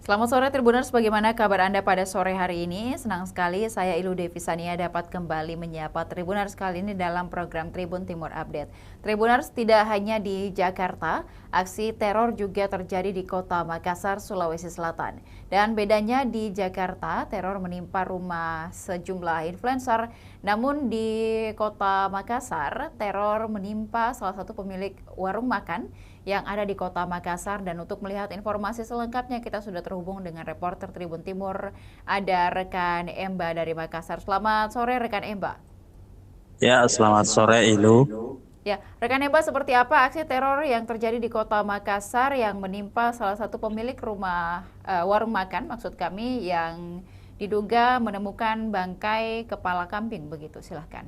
Selamat sore Tribuners, bagaimana kabar Anda pada sore hari ini? Senang sekali saya Ilu Devisania dapat kembali menyapa Tribuners kali ini dalam program Tribun Timur Update. Tribuners, tidak hanya di Jakarta, aksi teror juga terjadi di kota Makassar, Sulawesi Selatan. Dan bedanya di Jakarta, teror menimpa rumah sejumlah influencer, namun di kota Makassar, teror menimpa salah satu pemilik warung makan yang ada di kota Makassar. Dan untuk melihat informasi selengkapnya kita sudah terhubung dengan reporter Tribun Timur, ada rekan Emba dari Makassar. Selamat sore rekan Emba. Ya, selamat sore Ilu. Ya, rekan Emba, seperti apa aksi teror yang terjadi di kota Makassar yang menimpa salah satu pemilik rumah warung makan maksud kami yang diduga menemukan bangkai kepala kambing begitu. Silahkan.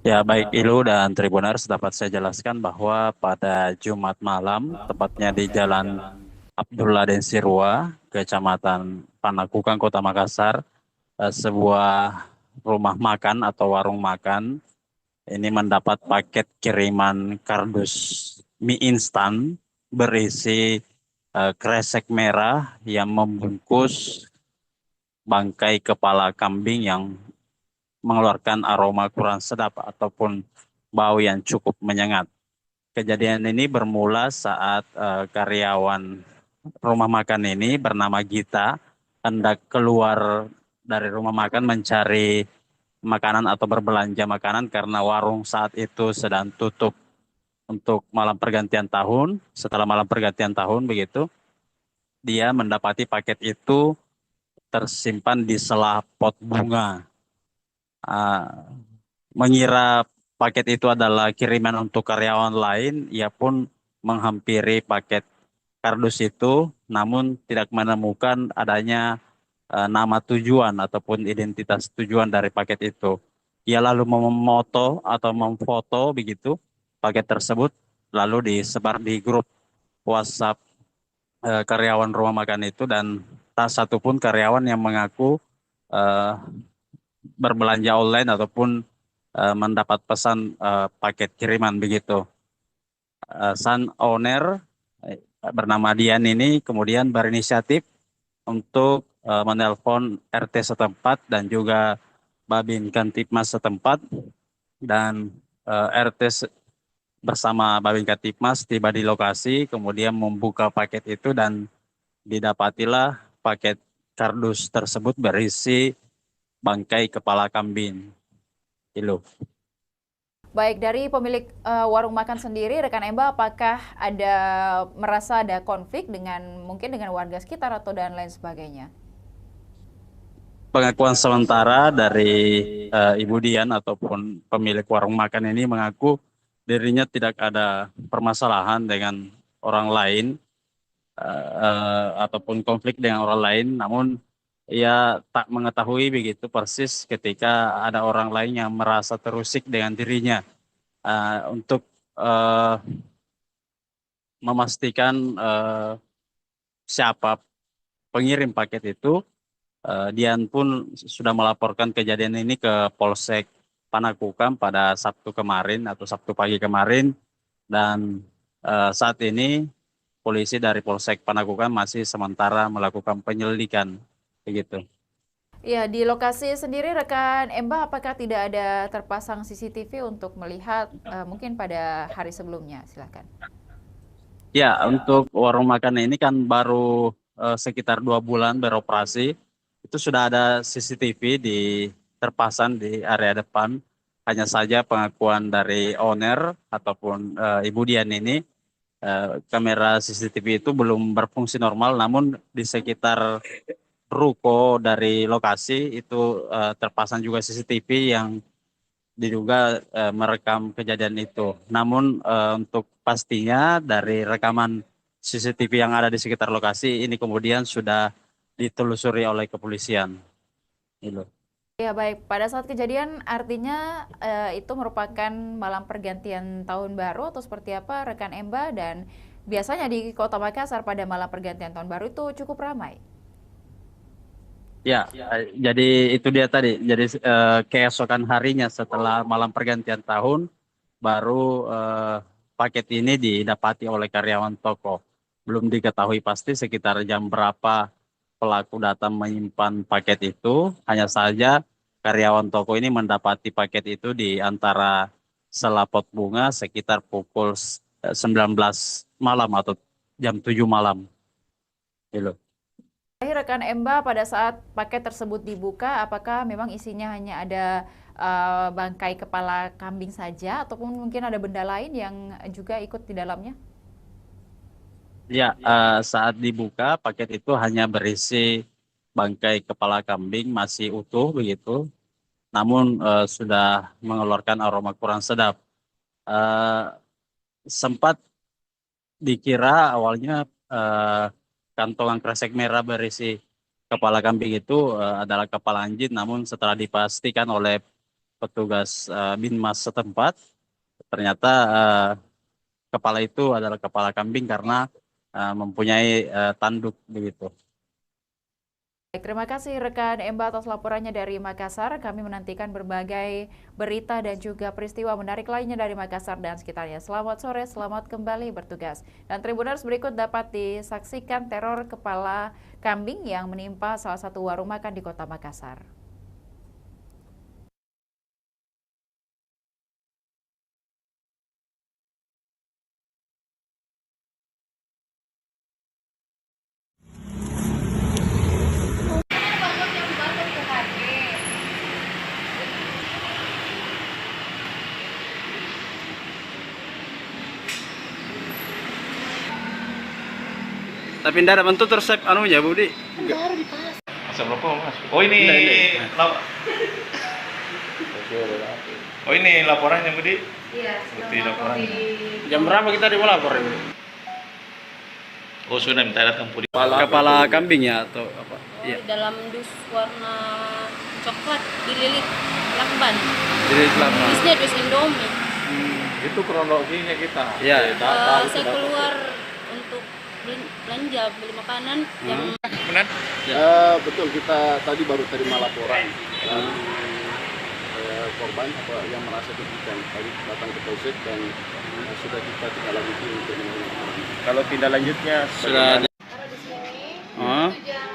Ya, baik Ilu dan Tribuners, dapat saya jelaskan bahwa pada Jumat malam, tepatnya di Jalan Abdullah Den Sirwa, Kecamatan Panakukang, Kota Makassar, sebuah rumah makan atau warung makan ini mendapat paket kiriman kardus mie instan berisi kresek merah yang membungkus bangkai kepala kambing yang mengeluarkan aroma kurang sedap ataupun bau yang cukup menyengat. Kejadian ini bermula saat karyawan rumah makan ini bernama Gita hendak keluar dari rumah makan mencari makanan atau berbelanja makanan karena warung saat itu sedang tutup untuk malam pergantian tahun. Setelah malam pergantian tahun begitu, dia mendapati paket itu tersimpan di sela pot bunga. Ah, mengira paket itu adalah kiriman untuk karyawan lain, ia pun menghampiri paket kardus itu, namun tidak menemukan adanya nama tujuan ataupun identitas tujuan dari paket itu. Ia lalu memoto atau memfoto begitu paket tersebut, lalu disebar di grup WhatsApp karyawan rumah makan itu, dan tak satu pun karyawan yang mengaku eh, berbelanja online ataupun mendapat pesan paket kiriman begitu. Sang owner bernama Dian ini kemudian berinisiatif untuk menelpon RT setempat dan juga Babin Kantipmas setempat, dan bersama Babin Kantipmas tiba di lokasi kemudian membuka paket itu dan didapatilah paket kardus tersebut berisi bangkai kepala kambing. Itu. Baik, dari pemilik warung makan sendiri, rekan Emba, apakah ada merasa ada konflik dengan mungkin dengan warga sekitar atau dan lain sebagainya? Pengakuan sementara dari Ibu Dian ataupun pemilik warung makan ini mengaku dirinya tidak ada permasalahan dengan orang lain ataupun konflik dengan orang lain, namun ia tak mengetahui begitu persis ketika ada orang lain yang merasa terusik dengan dirinya. Untuk eh, memastikan siapa pengirim paket itu, Dian pun sudah melaporkan kejadian ini ke Polsek Panakukang pada Sabtu kemarin atau Sabtu pagi kemarin, dan saat ini polisi dari Polsek Panakukang masih sementara melakukan penyelidikan begitu. Ya, di lokasi sendiri rekan Emba, apakah tidak ada terpasang CCTV untuk melihat mungkin pada hari sebelumnya? Silakan. Ya, untuk warung makan ini kan baru sekitar 2 bulan beroperasi. Itu sudah ada CCTV terpasang di area depan. Hanya saja pengakuan dari owner ataupun Ibu Dian ini, kamera CCTV itu belum berfungsi normal. Namun di sekitar ruko dari lokasi itu terpasang juga CCTV yang diduga merekam kejadian itu. Namun untuk pastinya dari rekaman CCTV yang ada di sekitar lokasi ini kemudian sudah ditelusuri oleh kepolisian. Itu. Ya, baik. Pada saat kejadian artinya itu merupakan malam pergantian tahun baru atau seperti apa rekan Emba, dan biasanya di Kota Makassar pada malam pergantian tahun baru itu cukup ramai. Ya, jadi itu dia tadi. Jadi keesokan harinya setelah malam pergantian tahun baru paket ini didapati oleh karyawan toko. belum diketahui pasti sekitar jam berapa pelaku datang menyimpan paket itu. Hanya saja karyawan toko ini mendapati paket itu di antara selaput bunga sekitar pukul 19 malam atau jam 7 malam. Gitu. Rekan Emba, pada saat paket tersebut dibuka, apakah memang isinya hanya ada bangkai kepala kambing saja, ataupun mungkin ada benda lain yang juga ikut di dalamnya? Ya, saat dibuka paket itu hanya berisi bangkai kepala kambing masih utuh begitu, namun sudah mengeluarkan aroma kurang sedap. Eh, Sempat dikira awalnya kantongan kresek merah berisi kepala kambing itu adalah kepala anjing, namun setelah dipastikan oleh petugas Binmas setempat, ternyata kepala itu adalah kepala kambing karena mempunyai tanduk begitu. Baik, terima kasih rekan Emba atas laporannya dari Makassar. Kami menantikan berbagai berita dan juga peristiwa menarik lainnya dari Makassar dan sekitarnya. Selamat sore, selamat kembali bertugas. Dan Tribuners, berikut dapat disaksikan teror kepala kambing yang menimpa salah satu warung makan di Kota Makassar. Tapi tidak ada bentuk resep anunya, Budi. Asam rokok mas. Oh ini, oh ini laporannya Budi. Iya, Bukti laporannya. Jam berapa kita dilapor ini? Oh sudah minta datang Budi. Kepala kambingnya atau apa? Oh, Iya. dalam dus warna coklat dililit lakban. Jadi selama. Dusnya dus Indomie. Itu kronologinya kita. Iya. Saya keluar untuk belanja beli makanan jam Benar? Betul, kita tadi baru terima laporan korban yang merasa dirugikan. Tadi datang ke polsek dan sudah kita tidak lanjuti untuk menangani. Kalau tindak lanjutnya Sudah. taruh di sini. Oh, Itu jam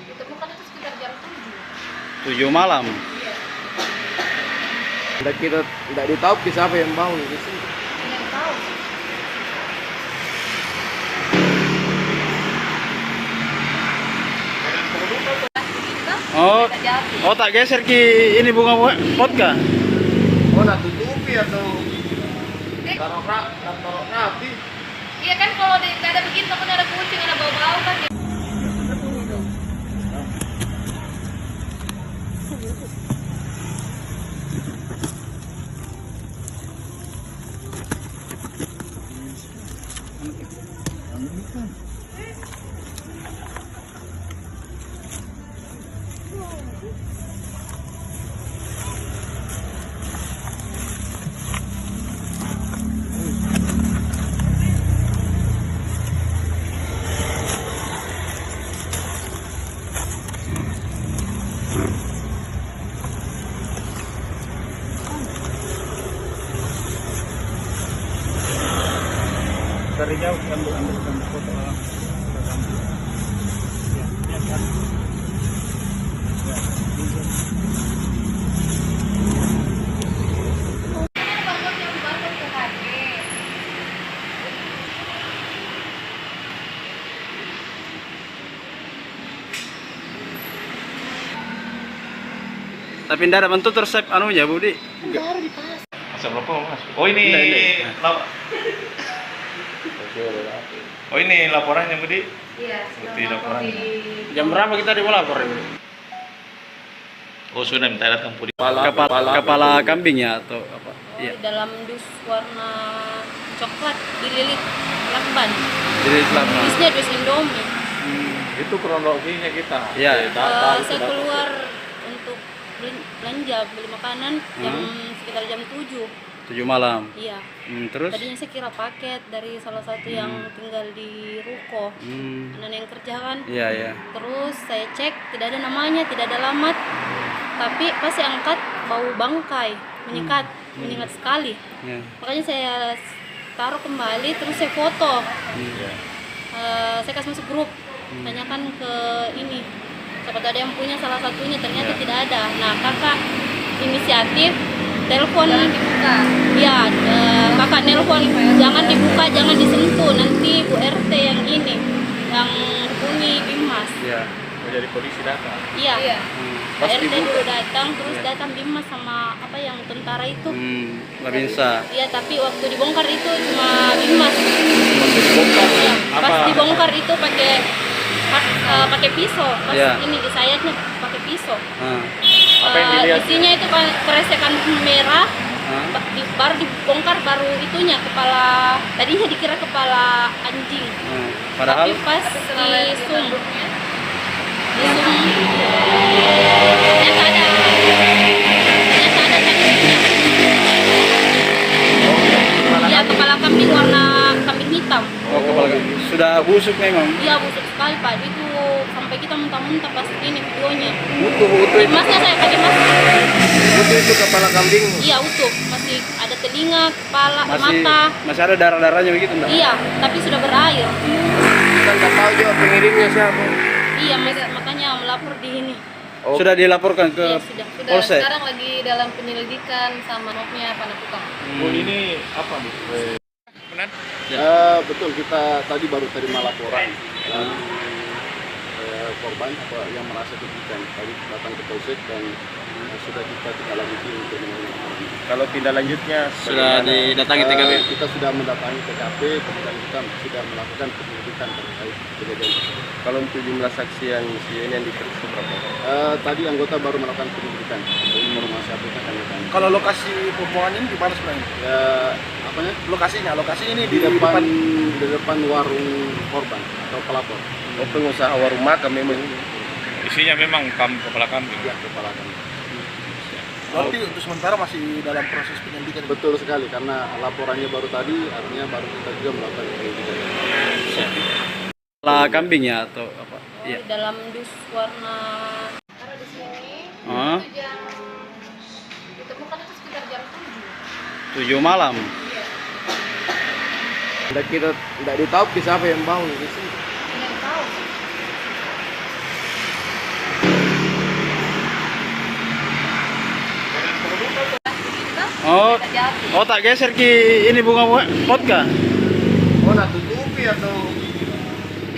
ditemukan itu sekitar jam 7. 7 malam. Kita tidak ditahu siapa yang bawa di sini. Yang tahu. Oh, oh tak geser ki ini bunga vodka. Oh, nak tutupi atau taruh rapi? Iya kan kalau nggak ada begitu kan ada kucing ada bau-bau kan. Dari jauh ambil foto. Tapi tidak ada bentuk resep anunya, Budi. Baru dipasang. asam rokok mas. Oh ini, oh ini laporannya Budi. Iya, Bukti laporannya. Jam berapa kita dilapor ini? Oh sudah minta datang Budi. Kepala kambingnya atau apa? Oh, Iya. dalam dus warna coklat dililit lakban. Jadi selama. Dusnya dus Indomie. Itu kronologinya kita. Iya. Saya keluar untuk belanja beli makanan jam sekitar jam 7. 7 malam. Iya. Terus? Tadinya saya kira paket dari salah satu yang tinggal di ruko. Anak yang kerja kan. Iya, iya. Terus saya cek tidak ada namanya, tidak ada alamat. Tapi pas saya angkat bau bangkai, menyengat sekali. Ya. Makanya saya taruh kembali terus saya foto. Saya kasih masuk grup, tanyakan ke ini siapa tahu ada yang punya, salah satunya ternyata tidak ada. Nah kakak inisiatif telepon, ya kakak nelpon, jangan dibuka, jangan disentuh, nanti Bu RT yang ini yang hubungi Bimas. Iya, mau jadi polisi datang. Iya. Pas RT dibuka. dulu datang, terus datang Bimas sama apa yang tentara itu. Babinsa. Iya, tapi waktu dibongkar itu cuma Bimas. Bongkar. Iya, pas Apa? dibongkar itu pakai pisau, pas Iya. ini di sayapnya pakai pisau. Apa yang dilihat? Isinya itu keresekan merah. Baru dibongkar, baru itunya kepala, tadinya dikira kepala anjing. Padahal Tapi pas di zoom ternyata ada tadinya. Ya kepala kambing warna kambing hitam. kepala sudah busuk memang. Iya busuk sekali Pak, itu sampai kita muntah-muntah pas ini videonya. Utuh Masnya saya pakai masker. itu kepala kambing. Iya utuh, masih ada telinga, kepala, mata. Masih ada darah-darahnya begitu Mbak? Iya, tapi sudah berair. Kita nggak tahu juga pengirimnya siapa. Iya, makanya melapor di ini. Sudah dilaporkan ke Iya, sudah. Polsek? Sekarang lagi dalam penyelidikan sama mobnya Panakukang. Bu ini apa Bu? Benar? Betul, kita tadi baru terima laporan dari korban yang merasa dirugikan. Tadi datang ke Polsek dan sudah kita tidak lanjuti untuk menangani. Kalau tindak lanjutnya Sudah didatangi TKP? Kita sudah mendatangi TKP, kemudian kita sudah melakukan penyelidikan terkait kejadian tersebut. Kalau untuk jumlah saksi yang ini yang diperiksa berapa? Tadi anggota baru melakukan penyelidikan untuk informasi update akan datang. Kalau lokasi pembuangan ini di mana sebenarnya? Ya, apanya? Lokasi ini Di depan warung korban atau pelapor. Oh, pengusaha warung makan memang. Isinya memang kepala kambing. Ya, kepala kami. Berarti untuk sementara masih dalam proses penyelidikan. Betul sekali, karena laporannya baru tadi, artinya baru kita juga melakukan penyelidikan. Kepala kambing ya atau apa? Iya. Di dalam dus warna Karena di sini Oh, itu jam ditemukan itu sekitar jam 7. 7 malam. Kita tidak ditahu siapa yang bangun di sini. Tidak tahu. Oh, tak geser ki ini bunga vodka. Oh, nak tutupi atau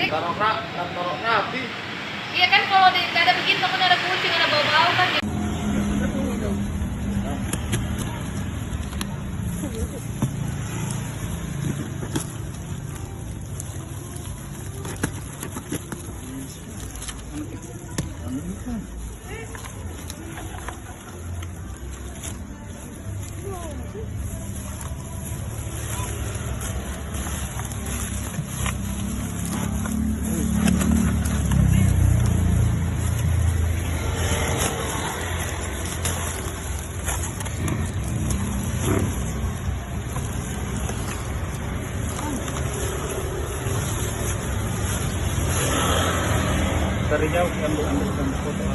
taruh rapi? Iya kan kalau tidak ada begitu kan ada kucing, ada bau-bau kan. Dari jauh ambil foto.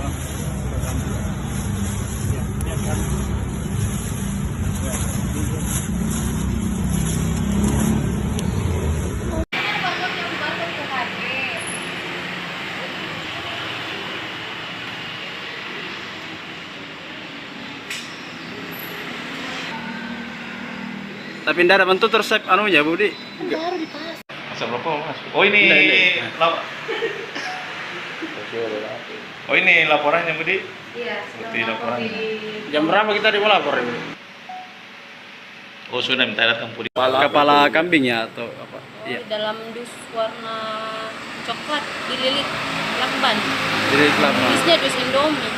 Tapi tidak ada bentuk tersep anunya Budi. Masa berapa Mas? Oh ini Oh ini laporannya Budi? Iya, Bukti laporannya. Jam berapa kita dilapor ini? Oh sudah minta datang Budi. Kepala kambing ya atau apa? Iya. di dalam dus warna coklat dililit lakban. Jadi selama. Dusnya dus Indomie.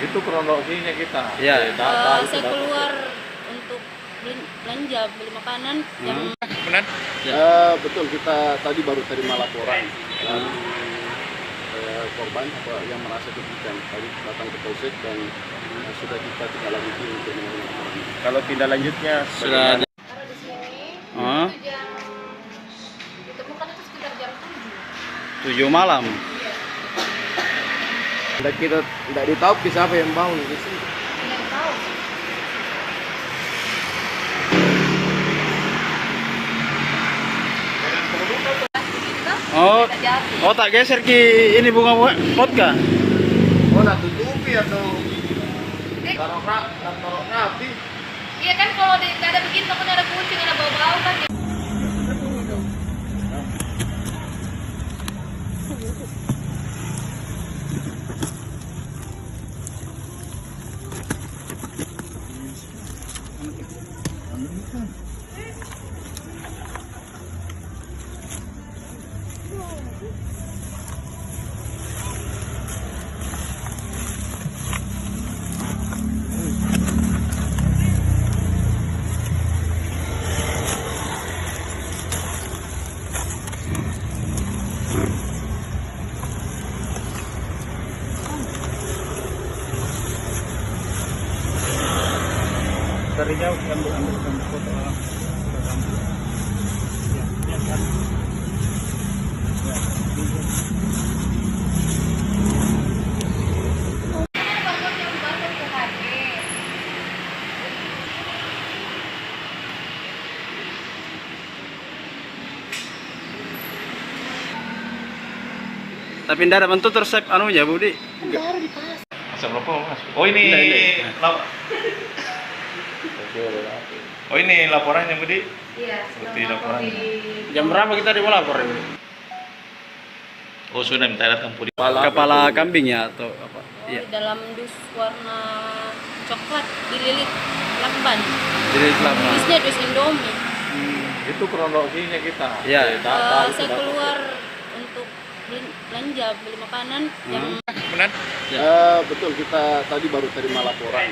Itu kronologinya kita. Iya. Saya keluar untuk belanja, beli makanan yang Benar? Betul, kita tadi baru terima laporan dari korban yang merasa dirugikan. Tadi datang ke Polsek dan sudah kita tidak lanjuti untuk menangani. Kalau tindak lanjutnya Sudah. Karena di sini Oh, itu jam ditemukan itu sekitar jam 7. 7 malam. Kita tidak ditahu siapa yang bangun di sini. Tidak tahu. Oh, Kita jati. oh tak geser ki ini bunga vodka. Oh, nak tutupi atau taruh rapi. Iya kan kalau tidak ada begini takutnya ada kucing, ada bau-bau kan. Dari jauh ambil foto. Tapi ndak ada bentuk terus anunya Budi. Baru dipasang. Masa berapa mas? Oh ini Oh ini laporannya Budi? Iya, Seperti laporan. Jam berapa kita mau lapor ini? Oh sudah minta datang Budi. Kepala kambing ya atau apa? Oh, Iya. di dalam dus warna coklat dililit lakban. Jadi selama. Dusnya dus Indomie. Itu kronologinya kita. Iya. Saya keluar untuk belanja, beli makanan jam Benar? Betul, kita tadi baru terima laporan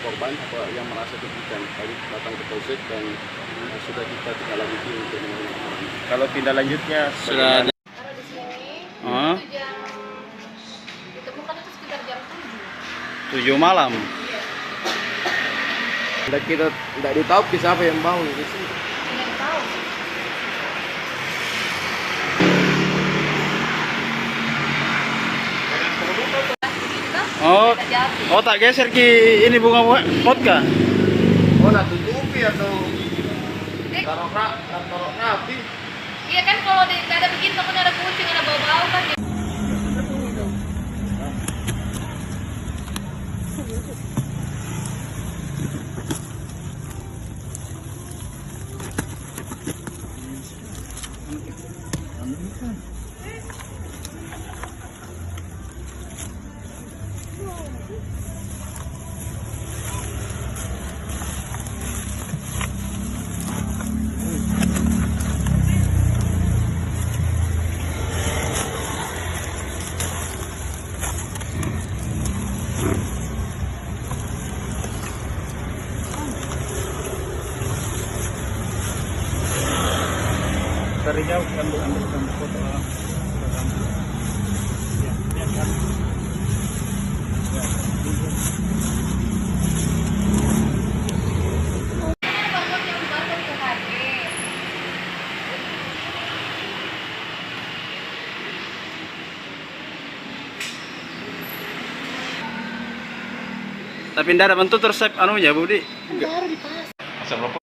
korban yang merasa dirugikan. Tadi datang ke polsek dan sudah kita tindak lanjuti untuk menangani. Kalau tindak lanjutnya Sudah. Taruh di sini. Oh, Itu jam ditemukan itu sekitar jam 7. 7 malam. kita tidak ditahu siapa yang bawa di sini. Yang tahu. Oh, Kita jati. oh tak geser ki ini bunga vodka. Oh, nak tutupi atau taruh rapi. Iya kan kalau tidak ada begini takutnya ada kucing, ada bau-bau kan. Dari jauh ambil foto. Bangun yang baru ke HD. Tapi ndak ada bentuk terus anunya Budi. Baru dipasang. Masa berapa?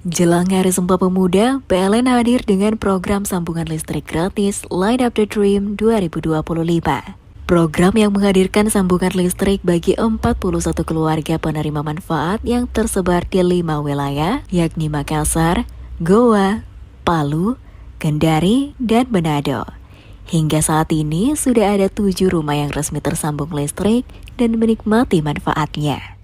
Jelang Hari Sumpah Pemuda, PLN hadir dengan program sambungan listrik gratis Light Up the Dream 2025. Program yang menghadirkan sambungan listrik bagi 41 keluarga penerima manfaat yang tersebar di 5 wilayah, yakni Makassar, Goa, Palu, Kendari, dan Manado. Hingga saat ini sudah ada 7 rumah yang resmi tersambung listrik dan menikmati manfaatnya.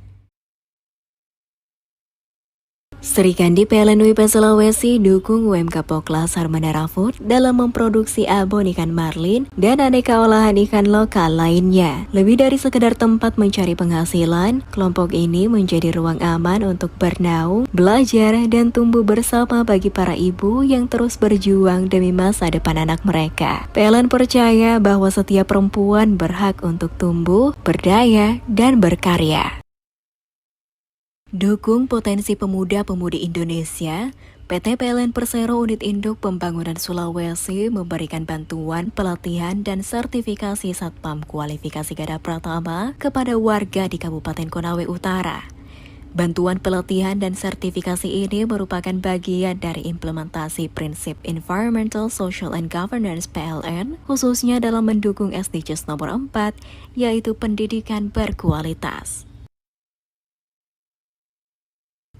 Sri Kandi PLN WP Sulawesi dukung UMK Poklas Harmandara Food dalam memproduksi abon ikan marlin dan aneka olahan ikan lokal lainnya. Lebih dari sekedar tempat mencari penghasilan, kelompok ini menjadi ruang aman untuk bernaung, belajar, dan tumbuh bersama bagi para ibu yang terus berjuang demi masa depan anak mereka. PLN percaya bahwa setiap perempuan berhak untuk tumbuh, berdaya, dan berkarya. Dukung potensi pemuda-pemudi Indonesia, PT PLN Persero Unit Induk Pembangunan Sulawesi memberikan bantuan pelatihan dan sertifikasi Satpam Kualifikasi Garda Pratama kepada warga di Kabupaten Konawe Utara. Bantuan pelatihan dan sertifikasi ini merupakan bagian dari implementasi prinsip Environmental, Social, and Governance PLN, khususnya dalam mendukung SDGs nomor 4, yaitu pendidikan berkualitas.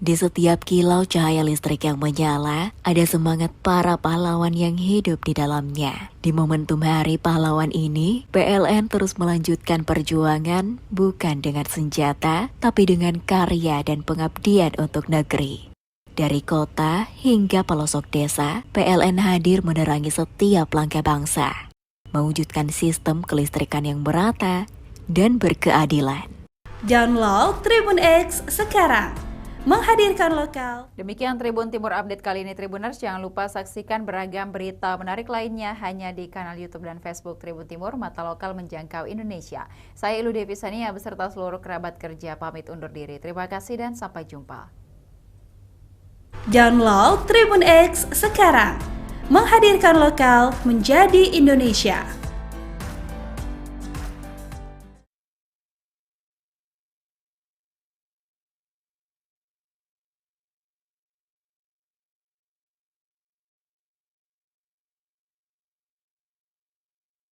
Di setiap kilau cahaya listrik yang menyala, ada semangat para pahlawan yang hidup di dalamnya. Di momentum Hari Pahlawan ini, PLN terus melanjutkan perjuangan bukan dengan senjata, tapi dengan karya dan pengabdian untuk negeri. Dari kota hingga pelosok desa, PLN hadir menerangi setiap langkah bangsa, mewujudkan sistem kelistrikan yang merata dan berkeadilan. Download Tribun X sekarang. Menghadirkan lokal. Demikian Tribun Timur Update kali ini Tribuners. Jangan lupa saksikan beragam berita menarik lainnya hanya di kanal YouTube dan Facebook Tribun Timur, mata lokal menjangkau Indonesia. Saya Ilu Devisania beserta seluruh kerabat kerja pamit undur diri. Terima kasih dan sampai jumpa. Download Tribun X sekarang. Menghadirkan lokal menjadi Indonesia.